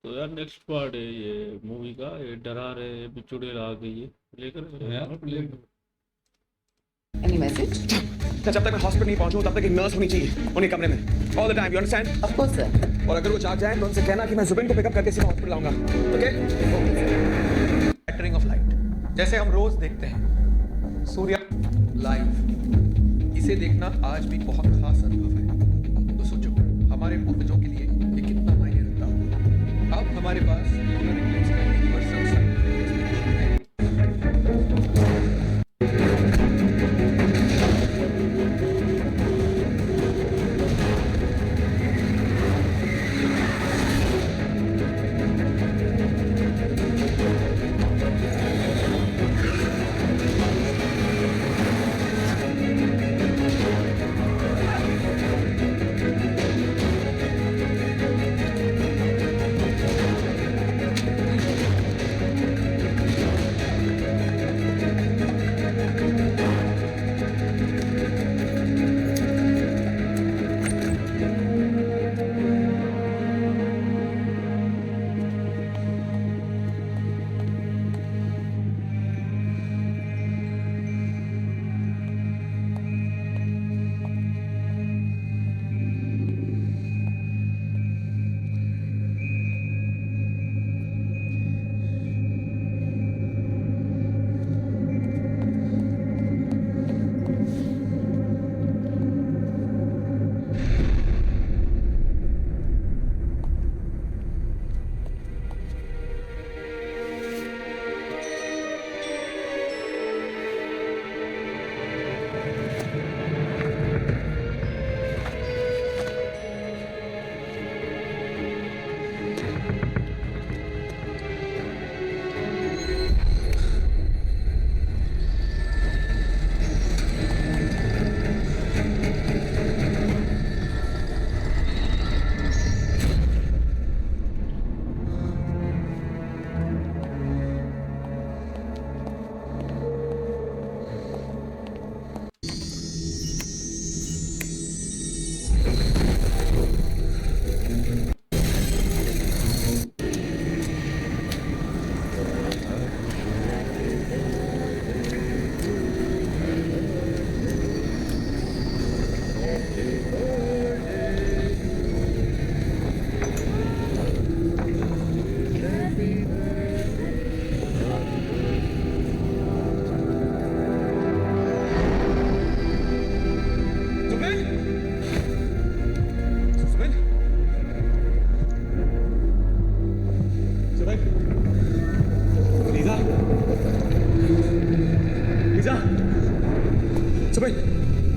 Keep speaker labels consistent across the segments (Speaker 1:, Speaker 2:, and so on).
Speaker 1: तो यार next part है ये मूवी का, ये डरा रहे हैं बिचुड़ेल आ गई है, लेकर यार प्ले।
Speaker 2: Any message?
Speaker 3: जब तक मैं हॉस्पिटल नहीं पहुंचूं तब तक एक नर्स होनी चाहिए उन्हीं कमरे में all the time, you understand?
Speaker 2: Of course, sir.
Speaker 3: और अगर वो जाग जाए तो उनसे कहना कि मैं जुबिन को पिकअप करके सीधा हॉस्पिटल आऊंगा, ओके? पैटर्निंग ऑफ लाइट जैसे हम रोज देखते हैं सूर्य लाइव, इसे देखना आज भी बहुत खास अनुभव है। तो सोचो हमारे पूर्वजों के लिए ये कितना मायने रखता होगा। अब हमारे पास लूनर इक्लिप्स का यूनिवर्सल साइंटिफिक एक्सप्लेनेशन है।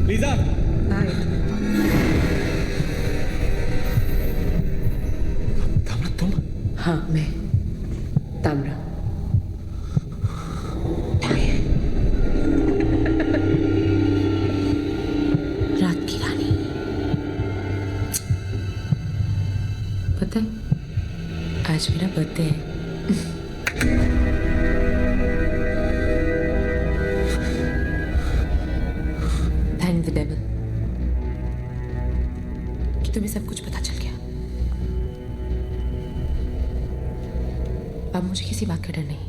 Speaker 3: Lisa
Speaker 2: Hi.
Speaker 3: ताम्रा तुम?
Speaker 2: हाँ, मैं ताम्रा। रात की रानी। पता है, आज मेरा बर्थडे है। थैंक द डेविल कि तुम्हें सब कुछ पता चल गया। अब मुझे किसी बात का डर नहीं।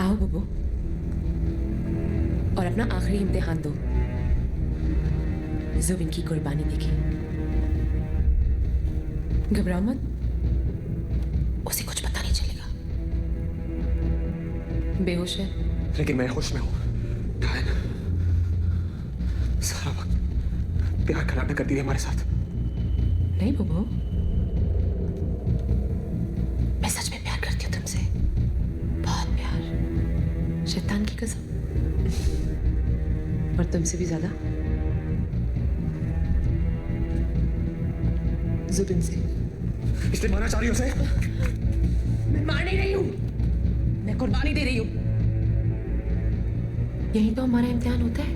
Speaker 2: आओ बुबू, और अपना आखिरी इम्तिहान दो। जुबिन की कुर्बानी देखी। घबराओ मत, उसे कुछ पता नहीं चलेगा। बेहोश है
Speaker 3: लेकिन मैं होश में हूँ। डायन सारा वक्त प्यार का नाटक करती है हमारे साथ।
Speaker 2: नहीं बुबू, मैं सच में प्यार करती हूँ तुमसे, बहुत प्यार, शैतान की कसम। और तुमसे भी ज्यादा जुबिन से।
Speaker 3: इसलिए मारना चाह रही हो उसे?
Speaker 2: मैं मार नहीं रही हूँ, मैं कुर्बानी दे रही हूँ। यही तो हमारा इम्तिहान होता है।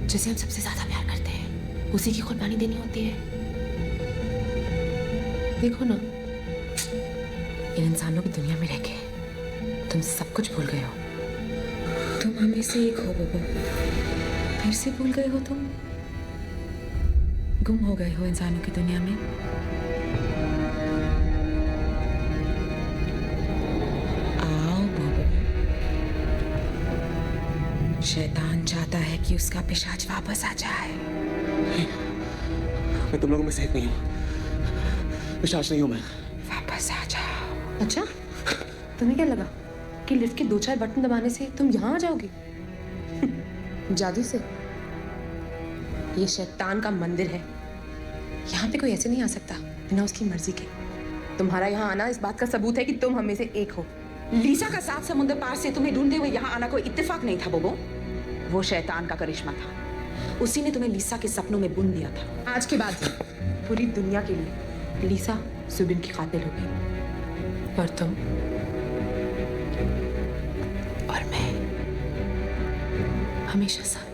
Speaker 2: जिसे हम सबसे ज्यादा प्यार करते हैं, उसी की कुर्बानी देनी होती है। देखो ना, इन इंसानों की दुनिया में रह के तुम सब कुछ भूल गए हो। तुम हमें से एक हो बुबू, फिर से भूल गए हो तुम। गुम हो गए हो इंसानों की दुनिया में। आओ बोबो, शैतान चाहता है कि उसका पिशाच वापस आ जाए।
Speaker 3: मैं तुम लोगों में से एक नहीं हूँ, पिशाच नहीं हूँ मैं।
Speaker 2: वापस आ जाओ।
Speaker 4: अच्छा, तुम्हें क्या लगा कि लिफ्ट के 2-4 बटन दबाने से तुम यहाँ आ जाओगे? जादू से? ये शैतान का मंदिर है, यहाँ पे कोई ऐसे नहीं आ सकता बिना उसकी मर्जी के। तुम्हारा यहाँ आना इस बात का सबूत है कि तुम हम में से एक हो।
Speaker 5: लीसा का 7 समुद्र पार से तुम्हें ढूंढते हुए यहाँ आना कोई इत्तेफाक नहीं था बोबो, वो शैतान का करिश्मा था। उसी ने तुम्हें लीसा के सपनों में बुन दिया था।
Speaker 4: आज के बाद पूरी दुनिया के लिए लीसा सुबिन की कातिल होगी।
Speaker 2: और तुम और मैं हमेशा साथ।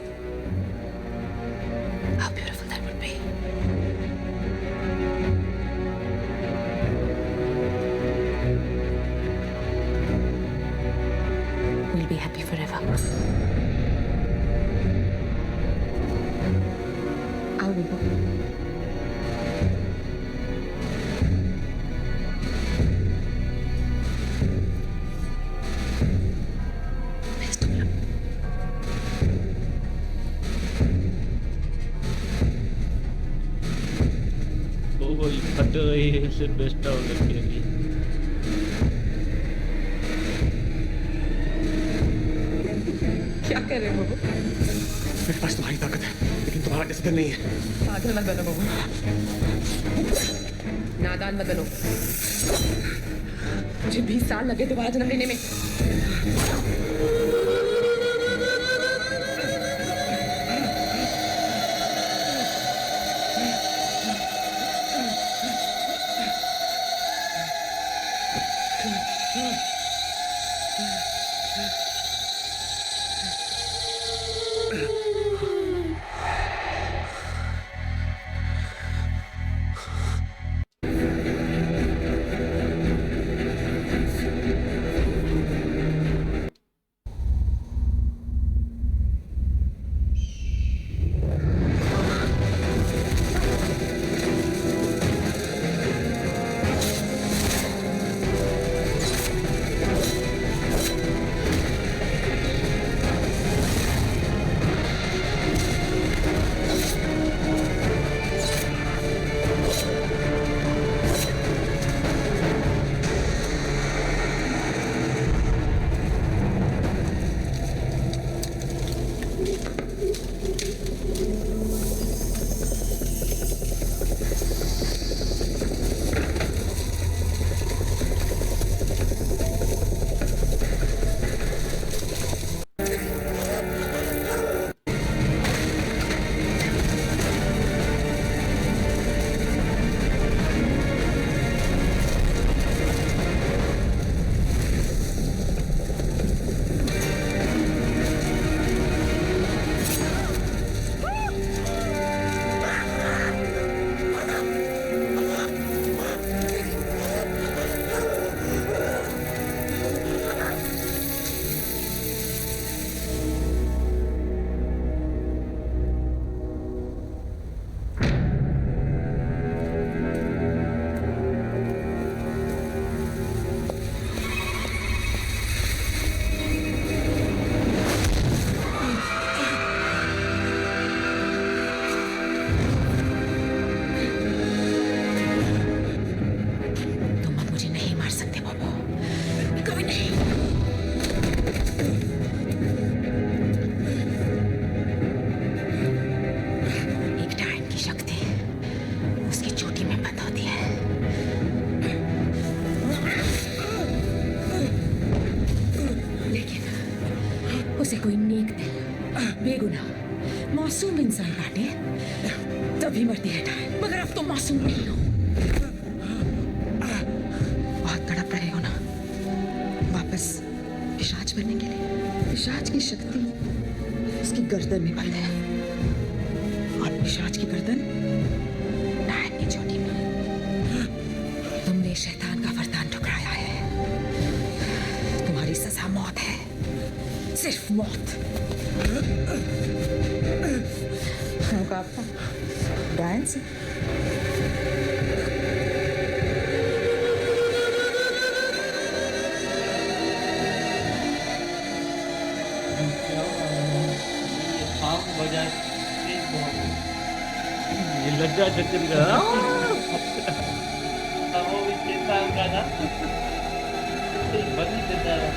Speaker 2: How beautiful that would be. We'll be happy forever.
Speaker 4: आओ बोबो।
Speaker 1: वो वही फट रही है, इससे बेस्ट हो लगी अभी।
Speaker 4: क्या कर रहे हो बोबो?
Speaker 3: मेरे पास तुम्हारी ताकत है, लेकिन तुम्हारा जैसा दिल नहीं है।
Speaker 4: पागल मत बनो बोबो, नादान मत बनो। मुझे 20 साल लगे दोबारा जन्म लेने में।
Speaker 5: उसे कोई नेक दिल, बेगुनाह, मासूम इंसान काटे तभी मरती है। मगर अब तो मासूम नहीं हो। बहुत तड़प रहे हो ना वापस पिशाच बनने के लिए। पिशाच की शक्ति उसकी गर्दन में बंद है और पिशाच की गर्दन नायक की चोटी में। तुमने शैतान का वरदान ठुकराया है। तुम्हारी सजा मौत है, सिर्फ मौत। डायन से?
Speaker 1: ये लज्जा चक्कर का वो भी शैतान का ना बनी देता है।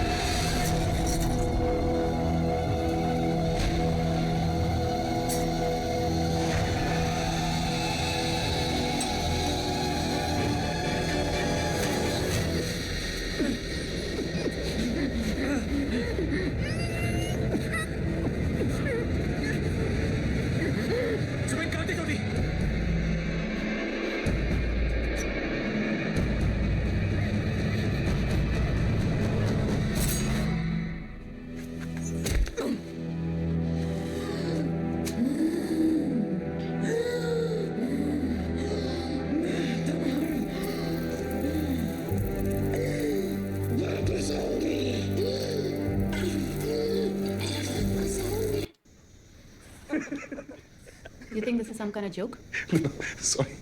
Speaker 3: जुबिन काटे तो नहीं।
Speaker 6: You think this is some kind of joke?
Speaker 3: Sorry.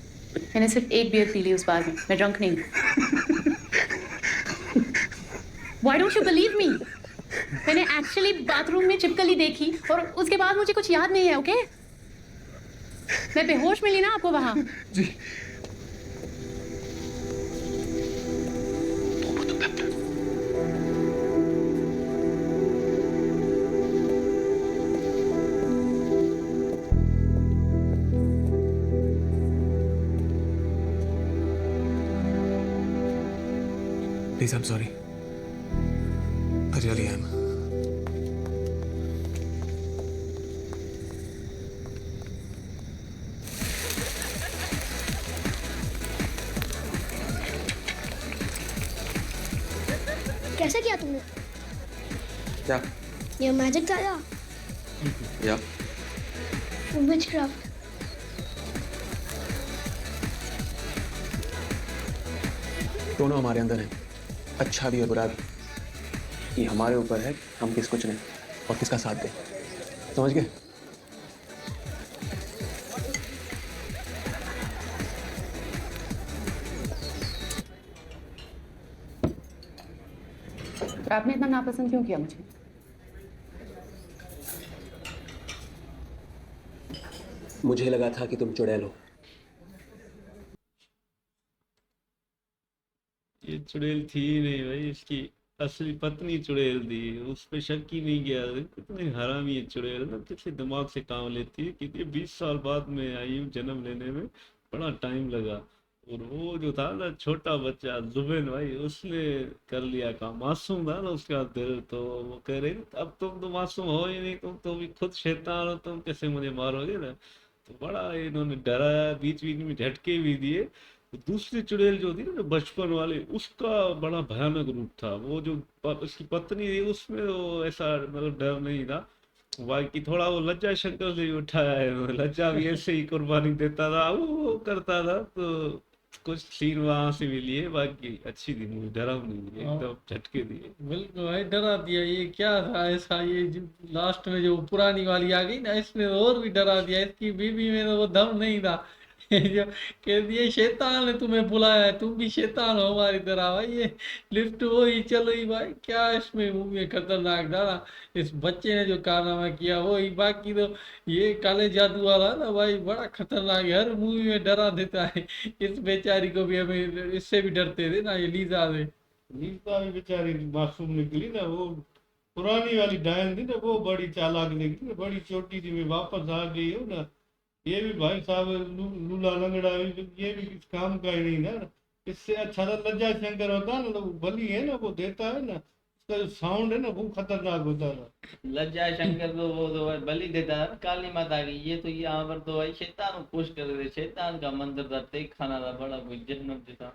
Speaker 6: मैंने सिर्फ एक बियर पी ली उस बार में, मैं ड्रंक नहीं हूँ। Why don't you believe me? मैंने एक्चुअली बाथरूम में छिपकली देखी और उसके बाद मुझे कुछ याद नहीं है, ओके? मैं बेहोश मिली ना आपको वहाँ।
Speaker 3: जी। Please, I'm sorry. I really am.
Speaker 7: कैसे किया तुमने?
Speaker 3: क्या?
Speaker 7: ये मैजिक था या
Speaker 3: या
Speaker 7: विचक्राफ्ट?
Speaker 3: दोनों हमारे अंदर है, अच्छा भी और बुरा भी। ये हमारे ऊपर है हम किसको चुनें और किसका साथ दें, समझ गए?
Speaker 6: तो आपने इतना नापसंद क्यों किया मुझे?
Speaker 3: मुझे लगा था कि तुम चुड़ैल हो।
Speaker 1: ये चुड़ैल थी ही नहीं भाई, इसकी असली पत्नी चुड़ैल थी, उस पे शक ही नहीं किया। कितनी हरामी है चुड़ैल ना, कितने दिमाग से काम लेती है। कितने 20 साल बाद में आई हूँ, जन्म लेने में बड़ा टाइम लगा। और वो जो था ना छोटा बच्चा जुबेन भाई, उसने कर लिया काम। मासूम था ना उसका दिल, तो वो कह रही अब तुम तो मासूम हो ही नहीं, तुम तो भी खुद शैतान हो, तुम कैसे मुझे मारोगे ना। तो बड़ा इन्होंने डराया, बीच बीच में झटके भी दिए। तो दूसरी चुड़ैल जो थी ना, जो बचपन वाली, उसका बड़ा भयानक रूप था। वो जो उसकी पत्नी थी, उसमें वो ऐसा मतलब डर नहीं था। बाकी थोड़ा वो लज्जा शंकर से भी उठाया है, लज्जा भी ऐसे ही कुर्बानी देता था, वो करता था। तो कुछ सीन वहां से भी लिए, बाकी अच्छी थी मूवी, डरावनी थी, एकदम झटके दिए।
Speaker 8: बिल्कुल भाई, डरा दिया। ये क्या था ऐसा, ये जो लास्ट में जो पुरानी वाली आ गई ना, इसने और भी डरा दिया। इसकी बीवी में तो वो दम नहीं था। ये जो कह दिया शैतान ने तुम्हें बुलाया है, तुम भी शैतान हो हमारी तरह। भाई ये लिफ्ट वो ही चल रही, भाई क्या इसमें मूवी में खतरनाक डाला। इस बच्चे ने जो कारनामा किया वो ही। बाकी तो ये काले जादू वाला ना भाई बड़ा खतरनाक है, हर मूवी में डरा देता है। इस बेचारी को भी हमें इससे भी डरते थे ना, ये लीजा से।
Speaker 1: नीता भी बेचारी मासूम निकली ना। वो पुरानी वाली डायन थी ना, वो बड़ी चालाक निकली ना, बड़ी छोटी थी। मैं वापस आ गई हूँ ना। ये भी भाई साहब लूला लंगड़ा, ये भी किस काम का ही नहीं ना। इससे अच्छा तो लज्जा शंकर होता ना, तो बलि है ना वो देता है ना, उसका जो साउंड है ना वो खतरनाक होता था।
Speaker 9: लज्जा शंकर तो वो तो भाई बलि देता है ना काली माता की। ये तो यहाँ पर तो भाई शैतान को खुश कर रहे थे। शैतान का मंदिर था, टेक खाना था, बड़ा कोई जन्नत था।